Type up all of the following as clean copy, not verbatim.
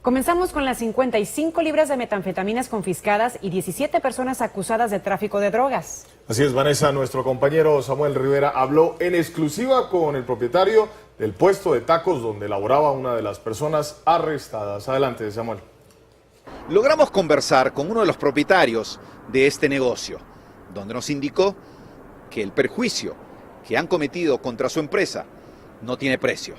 Comenzamos con las 55 libras de metanfetaminas confiscadas y 17 personas acusadas de tráfico de drogas. Así es, Vanessa, nuestro compañero Samuel Rivera habló en exclusiva con el propietario del puesto de tacos donde laboraba una de las personas arrestadas. Adelante, Samuel. Logramos conversar con uno de los propietarios de este negocio, donde nos indicó que el perjuicio que han cometido contra su empresa no tiene precio.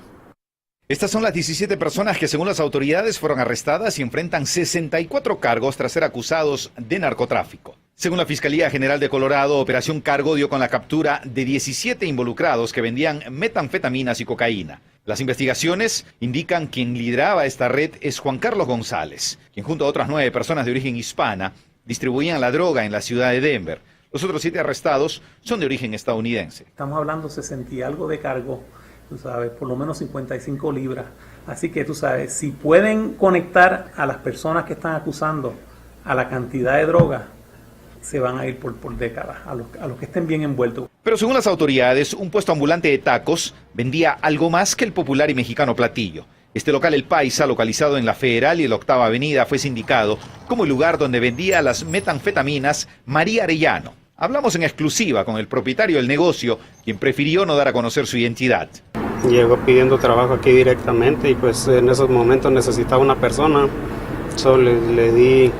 Estas son las 17 personas que, según las autoridades, fueron arrestadas y enfrentan 64 cargos tras ser acusados de narcotráfico. Según la Fiscalía General de Colorado, Operación Cargo dio con la captura de 17 involucrados que vendían metanfetaminas y cocaína. Las investigaciones indican que quien lideraba esta red es Juan Carlos González, quien junto a otras 9 personas de origen hispana distribuían la droga en la ciudad de Denver. Los otros 7 arrestados son de origen estadounidense. Estamos hablando 60 y algo de cargo, tú sabes, por lo menos 55 libras. Así que tú sabes, si pueden conectar a las personas que están acusando a la cantidad de droga, se van a ir por décadas, a los que estén bien envueltos. Pero según las autoridades, un puesto ambulante de tacos vendía algo más que el popular y mexicano platillo. Este local El Paisa, localizado en la Federal y la Octava Avenida, fue sindicado como el lugar donde vendía las metanfetaminas María Arellano. Hablamos en exclusiva con el propietario del negocio, quien prefirió no dar a conocer su identidad. Llegó pidiendo trabajo aquí directamente y pues en esos momentos necesitaba una persona, solo le di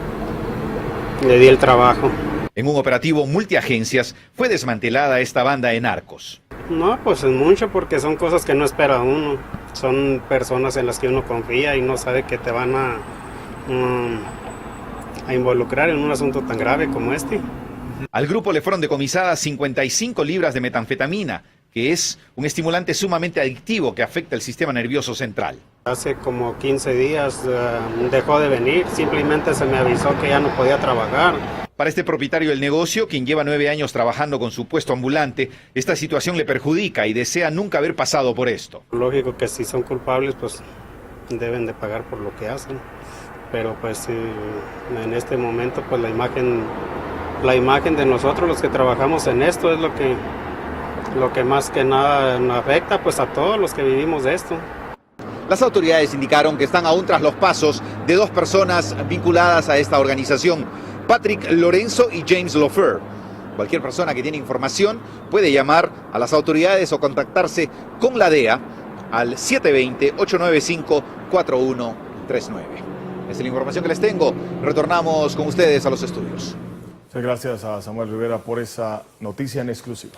el trabajo. En un operativo multiagencias fue desmantelada esta banda de narcos. No, pues es mucho porque son cosas que no espera uno. Son personas en las que uno confía y no sabe que te van a involucrar en un asunto tan grave como este. Al grupo le fueron decomisadas 55 libras de metanfetamina, que es un estimulante sumamente adictivo que afecta el sistema nervioso central. Hace como 15 días dejó de venir, simplemente se me avisó que ya no podía trabajar. Para este propietario del negocio, quien lleva 9 años trabajando con su puesto ambulante, esta situación le perjudica y desea nunca haber pasado por esto. Lógico que si son culpables, pues deben de pagar por lo que hacen. Pero pues en este momento, pues la imagen de nosotros, los que trabajamos en esto, es lo que más que nada nos afecta pues a todos los que vivimos de esto. Las autoridades indicaron que están aún tras los pasos de 2 personas vinculadas a esta organización, Patrick Lorenzo y James Lofer. Cualquier persona que tiene información puede llamar a las autoridades o contactarse con la DEA al 720-895-4139. Esta es la información que les tengo. Retornamos con ustedes a los estudios. Muchas gracias a Samuel Rivera por esa noticia en exclusiva.